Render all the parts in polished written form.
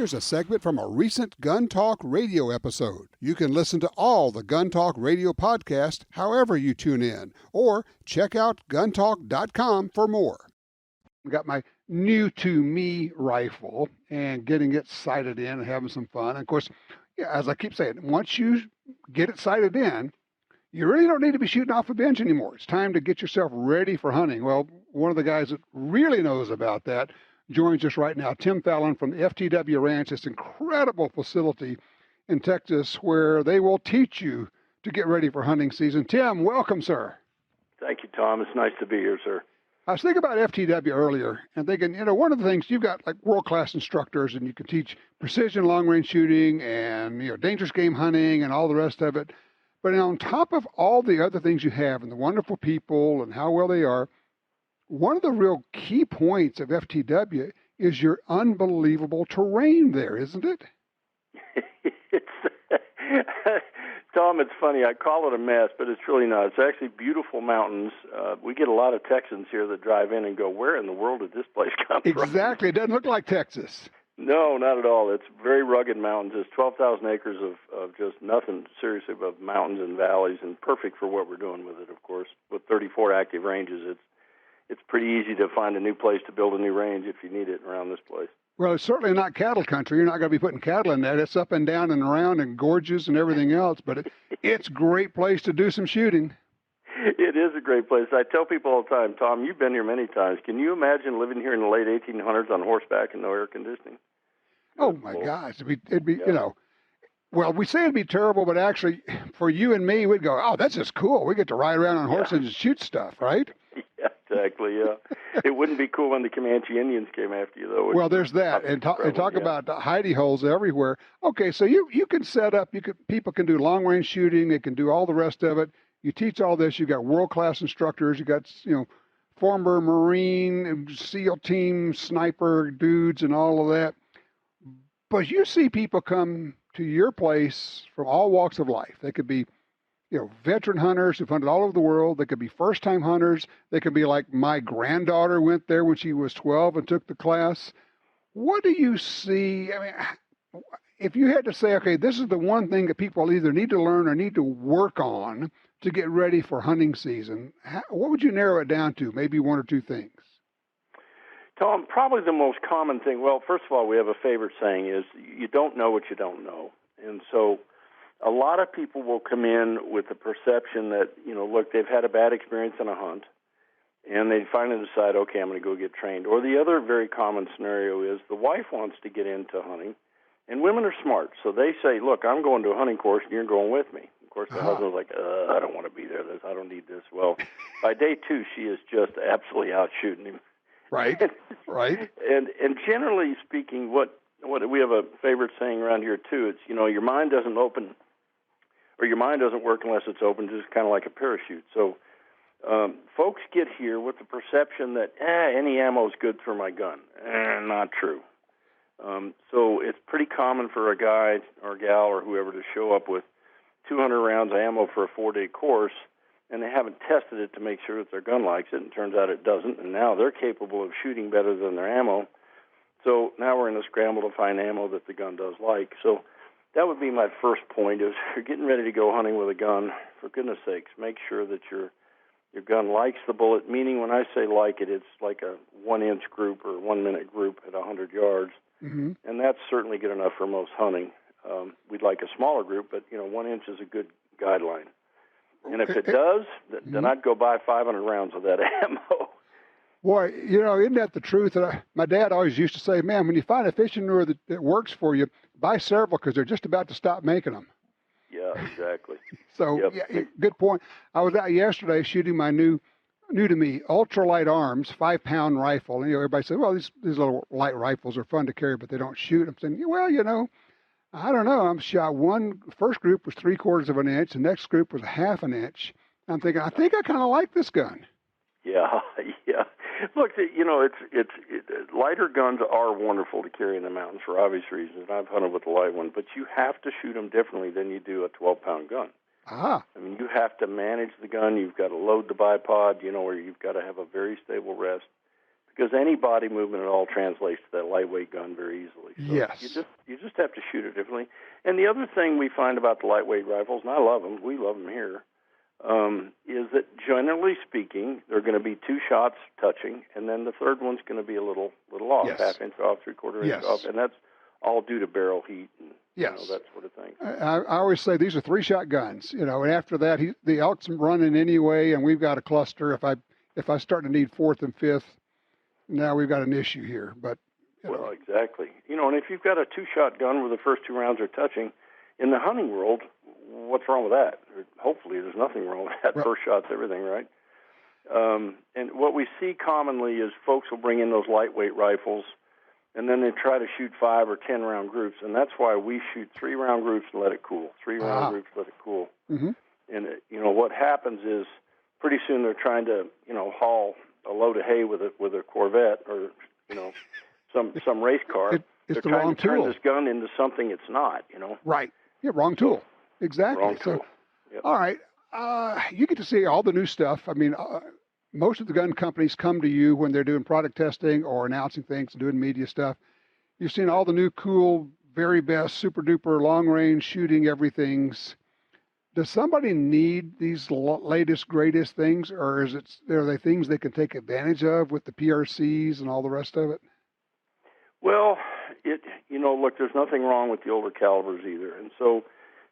Here's a segment from a recent Gun Talk radio episode. You can listen to all the Gun Talk radio podcasts however you tune in, or check out guntalk.com for more. I got my new to me rifle and getting it sighted in and having some fun. And of course, as I keep saying, once you get it sighted in, you really don't need to be shooting off a bench anymore. It's time to get yourself ready for hunting. Well, one of the guys that really knows about that joins us right now, Tim Fallon from the FTW Ranch, this incredible facility in Texas where they will teach you to get ready for hunting season. Tim, welcome, sir. Thank you, Tom. It's nice to be here, sir. I was thinking about FTW earlier and thinking, one of the things, you've got like world-class instructors and you can teach precision long-range shooting and, dangerous game hunting and all the rest of it. But on top of all the other things you have and the wonderful people and how well they are, one of the real key points of FTW is your unbelievable terrain there, isn't it? Tom, it's funny. I call it a mess, but it's really not. It's actually beautiful mountains. We get a lot of Texans here that drive in and go, where in the world did this place come from? Exactly. It doesn't look like Texas. No, not at all. It's very rugged mountains. It's 12,000 acres of just nothing seriously but mountains and valleys, and perfect for what we're doing with it, of course. With 34 active ranges, it's pretty easy to find a new place to build a new range if you need it around this place. Well, it's certainly not cattle country. You're not going to be putting cattle in that. It's up and down and around and gorges and everything else, but it's a great place to do some shooting. It is a great place. I tell people all the time, Tom, you've been here many times. Can you imagine living here in the late 1800s on horseback and no air conditioning? Oh, my gosh. It'd be well, we say it'd be terrible, but actually, for you and me, we'd go, oh, that's just cool. We get to ride around on horses and shoot stuff, right? Yeah, exactly, yeah. It wouldn't be cool when the Comanche Indians came after you, though. Well, there's that. And talk about the hidey holes everywhere. Okay, so you can set up, people can do long-range shooting. They can do all the rest of it. You teach all this. You got world-class instructors. You got, former Marine, SEAL team, sniper dudes and all of that. But you see people come to your place from all walks of life. They could be, veteran hunters who've hunted all over the world. They could be first-time hunters. They could be like my granddaughter went there when she was 12 and took the class. What do you see? I mean, if you had to say, okay, this is the one thing that people either need to learn or need to work on to get ready for hunting season, what would you narrow it down to? Maybe one or two things. Tom, probably the most common thing, well, first of all, we have a favorite saying is you don't know what you don't know. And so a lot of people will come in with the perception that, look, they've had a bad experience in a hunt, and they finally decide, okay, I'm going to go get trained. Or the other very common scenario is the wife wants to get into hunting, and women are smart. So they say, look, I'm going to a hunting course, and you're going with me. Of course, the husband's like, I don't want to be there. I don't need this. Well, by day 2, she is just absolutely out shooting him. Right, right. And generally speaking, what we have a favorite saying around here too. It's your mind doesn't open, or your mind doesn't work unless it's open, just kind of like a parachute. So folks get here with the perception that any ammo is good for my gun. Not true. So it's pretty common for a guy or gal or whoever to show up with 200 rounds of ammo for a 4-day course, and they haven't tested it to make sure that their gun likes it, and it turns out it doesn't, and now they're capable of shooting better than their ammo. So now we're in a scramble to find ammo that the gun does like. So that would be my first point, is if you're getting ready to go hunting with a gun, for goodness sakes, make sure that your gun likes the bullet, meaning when I say like it, it's like a 1-inch group or 1-minute group at 100 yards, and that's certainly good enough for most hunting. We'd like a smaller group, but 1 inch is a good guideline. And if it does, then I'd go buy 500 rounds of that ammo. Boy, isn't that the truth? My dad always used to say, man, when you find a fishing lure that works for you, buy several because they're just about to stop making them. Yeah, exactly. So, good point. I was out yesterday shooting my new to me ultralight arms 5-pound rifle. And everybody said, well, these little light rifles are fun to carry, but they don't shoot. I'm saying, well, I don't know. I'm shot first group was 3/4 of an inch. The next group was 1/2 inch. I'm thinking, I think I kind of like this gun. Yeah. Look, it's lighter guns are wonderful to carry in the mountains for obvious reasons. I've hunted with a light one, but you have to shoot them differently than you do a 12-pound gun. I mean, you have to manage the gun. You've got to load the bipod, or you've got to have a very stable rest because any body movement at all translates to that lightweight gun very easily. So yes. You just have to shoot it differently. And the other thing we find about the lightweight rifles, and I love them, we love them here, is that generally speaking, they're going to be 2 shots touching, and then the third one's going to be a little off, yes. half inch off, 3/4 inch off, and that's all due to barrel heat and yes. that sort of thing. I always say these are 3-shot guns, and after that, the elk's running anyway, and we've got a cluster. If I start to need 4th and 5th, now we've got an issue here. But well, exactly. And if you've got a 2-shot gun where the first 2 rounds are touching, in the hunting world, what's wrong with that? Hopefully, there's nothing wrong with that. Right. First shot's everything, right? And what we see commonly is folks will bring in those lightweight rifles, and then they try to shoot 5 or 10 round groups, and that's why we shoot 3 round groups and let it cool. 3 round groups, let it cool. Mm-hmm. And what happens is pretty soon they're trying to haul a load of hay with a Corvette or some race car. It's they're trying to turn this gun into something it's not. Right. Yeah, wrong tool. Exactly. Wrong tool. So, yep. All right. You get to see all the new stuff. I mean, most of the gun companies come to you when they're doing product testing or announcing things, doing media stuff. You've seen all the new cool, very best, super duper long range shooting everythings. Does somebody need these latest, greatest things, or are they things they can take advantage of with the PRCs and all the rest of it? Well, look, there's nothing wrong with the older calibers either. And so,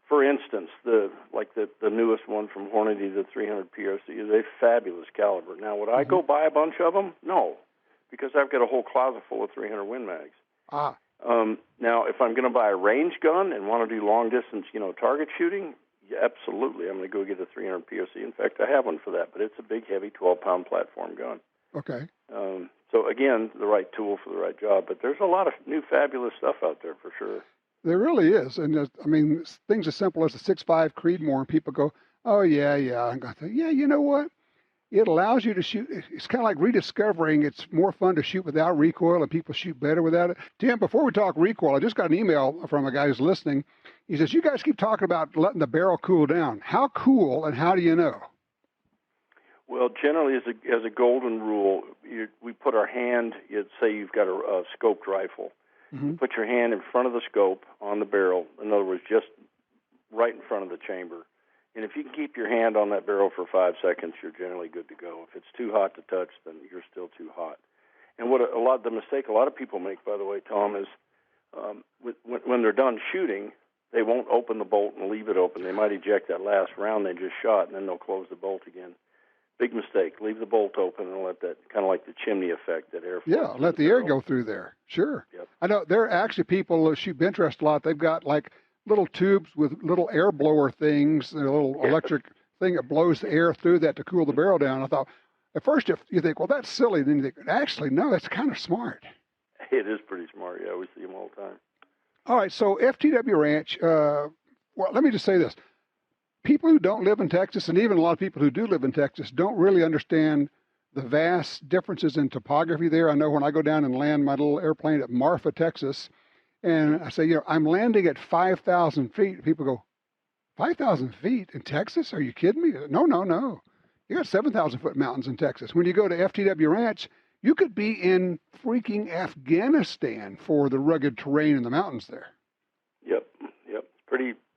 for instance, the newest one from Hornady, the 300 PRC, is a fabulous caliber. Now, would I go buy a bunch of them? No, because I've got a whole closet full of 300 Win Mags. Now, if I'm going to buy a range gun and want to do long distance, target shooting, yeah, absolutely, I'm going to go get a 300 PRC. In fact, I have one for that, but it's a big, heavy 12-pound platform gun. Okay. So, again, the right tool for the right job. But there's a lot of new fabulous stuff out there for sure. There really is. And, things as simple as a 6.5 Creedmoor, and people go, oh, yeah. And I think, yeah, you know what? It allows you to shoot. It's kind of like rediscovering it's more fun to shoot without recoil, and people shoot better without it. Tim, before we talk recoil, I just got an email from a guy who's listening. He says, you guys keep talking about letting the barrel cool down. How cool, and how do you know? Well, generally, as a golden rule, we put our hand, say you've got a scoped rifle. Mm-hmm. Put your hand in front of the scope on the barrel. In other words, just right in front of the chamber. And if you can keep your hand on that barrel for 5 seconds, you're generally good to go. If it's too hot to touch, then you're still too hot. And the mistake a lot of people make, by the way, Tom, is when they're done shooting, they won't open the bolt and leave it open. They might eject that last round they just shot, and then they'll close the bolt again. Big mistake. Leave the bolt open and let that, kind of like the chimney effect, that air. Yeah, let the air go through there. Sure. Yep. I know there are actually people who shoot bench rest a lot. They've got like little tubes with little air blower things, a little electric thing that blows the air through that to cool the barrel down. I thought, at first you think, well, that's silly. Then you think, actually, no, that's kind of smart. It is pretty smart. Yeah, we see them all the time. All right, so FTW Ranch, well, let me just say this. People who don't live in Texas, and even a lot of people who do live in Texas, don't really understand the vast differences in topography there. I know when I go down and land my little airplane at Marfa, Texas, and I say, I'm landing at 5,000 feet. People go, 5,000 feet in Texas? Are you kidding me? No. You got 7,000-foot mountains in Texas. When you go to FTW Ranch, you could be in freaking Afghanistan for the rugged terrain in the mountains there. Yep.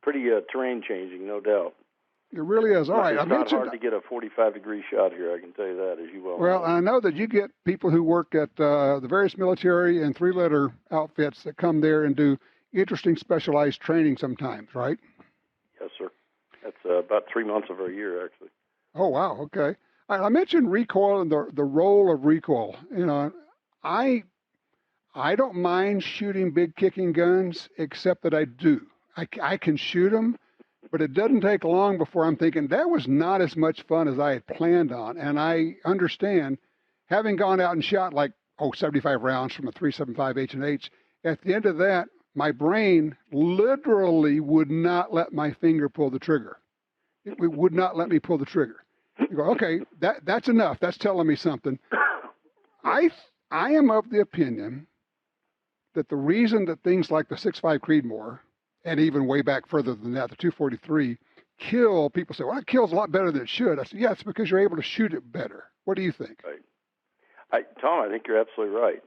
Pretty terrain changing, no doubt. It really is. All right. It's not hard to get a 45-degree shot here, I can tell you that, as you well know. Well, I know that you get people who work at the various military and three-letter outfits that come there and do interesting specialized training sometimes, right? Yes, sir. That's about 3 months of our year, actually. Oh, wow. Okay. I mentioned recoil and the role of recoil. I don't mind shooting big kicking guns, except that I do. I can shoot them, but it doesn't take long before I'm thinking that was not as much fun as I had planned on. And I understand, having gone out and shot 75 rounds from a 375 H&H, at the end of that, my brain literally would not let my finger pull the trigger. It would not let me pull the trigger. You go, okay, that's enough. That's telling me something. I am of the opinion that the reason that things like the 6.5 Creedmoor, and even way back further than that, the 243, kill, people say, well, it kills a lot better than it should. I said, yeah, it's because you're able to shoot it better. What do you think? Right. Tom, I think you're absolutely right.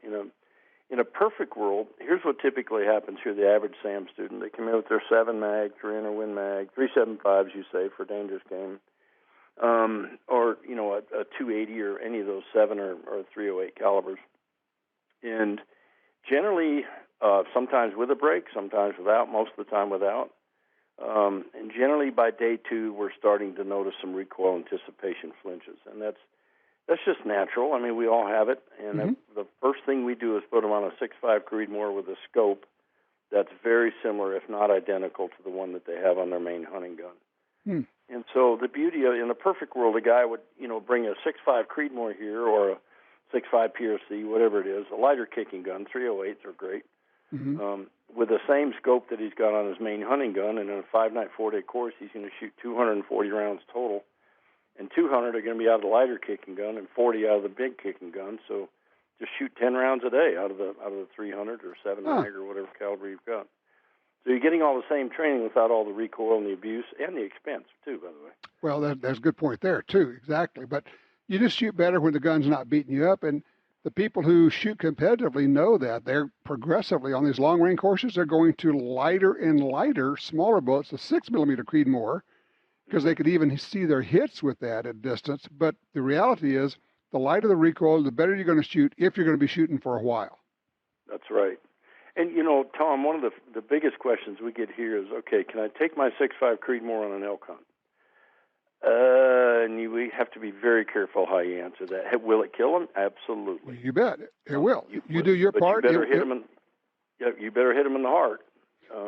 In a perfect world, here's what typically happens here. The average SAM student, they come in with their 7 mag, 300 Win mag, 375s, you say, for dangerous game, or a 280 or any of those 7 or 308 calibers, and generally, sometimes with a break, sometimes without, most of the time without. And generally by day 2, we're starting to notice some recoil anticipation flinches, and that's just natural. I mean, we all have it, and the first thing we do is put them on a 6.5 Creedmoor with a scope that's very similar, if not identical, to the one that they have on their main hunting gun. And so the beauty of, in the perfect world, a guy would, bring a 6.5 Creedmoor here or a 6.5 PRC, whatever it is, a lighter kicking gun. 308s are great. With the same scope that he's got on his main hunting gun, and in a 5-night, 4-day course, he's going to shoot 240 rounds total, and 200 are going to be out of the lighter kicking gun, and 40 out of the big kicking gun. So just shoot 10 rounds a day out of the 300 or 7 mag or whatever caliber you've got. So you're getting all the same training without all the recoil and the abuse and the expense too, by the way. Well, that's a good point there too. Exactly, but you just shoot better when the gun's not beating you up, and the people who shoot competitively know that. They're progressively on these long-range courses, they're going to lighter and lighter, smaller bullets, the 6mm Creedmoor, because they could even see their hits with that at distance. But the reality is, the lighter the recoil, the better you're going to shoot if you're going to be shooting for a while. That's right. And, Tom, one of the biggest questions we get here is, okay, can I take my 6.5 Creedmoor on an elk hunt? And we have to be very careful how you answer that. Will it kill them? Absolutely. You bet. It will. You do your part. You better hit them you better hit them in the heart.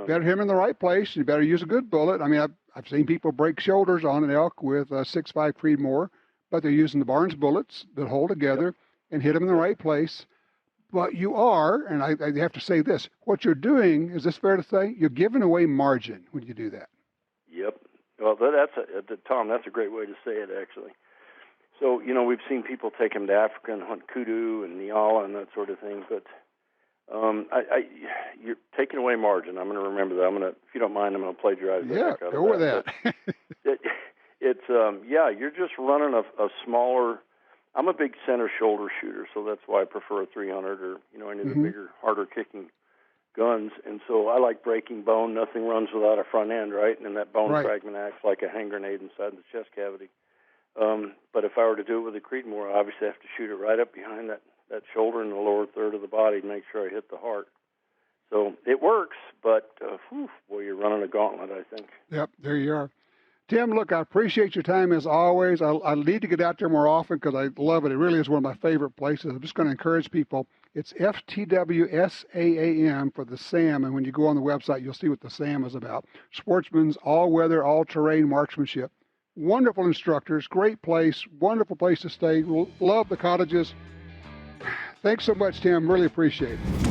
Better hit them in the right place. You better use a good bullet. I mean, I've seen people break shoulders on an elk with a 6.5 Creedmoor, but they're using the Barnes bullets that hold together and hit them in the right place. But you are, and I have to say this, what you're doing, is this fair to say? You're giving away margin when you do that. Yep. Well, Tom, that's a great way to say it, actually. So, we've seen people take them to Africa and hunt kudu and Nyala and that sort of thing, but you're taking away margin. I'm going to remember that. If you don't mind, I'm going to plagiarize that. Yeah, go with that. You're just running a smaller. I'm a big center shoulder shooter, so that's why I prefer a 300 or any of the bigger, harder kicking guns. And so I like breaking bone. Nothing runs without a front end, right? And that bone fragment acts like a hand grenade inside the chest cavity. But if I were to do it with a Creedmoor, I obviously have to shoot it right up behind that shoulder in the lower third of the body to make sure I hit the heart. So it works, but boy, you're running a gauntlet, I think. Yep, there you are. Tim, look, I appreciate your time as always. I need to get out there more often because I love it. It really is one of my favorite places. I'm just going to encourage people. It's FTW SAAM for the SAM, and when you go on the website, you'll see what the SAM is about. Sportsman's all-weather, all-terrain marksmanship. Wonderful instructors, great place, wonderful place to stay. Love the cottages. Thanks so much, Tim. Really appreciate it.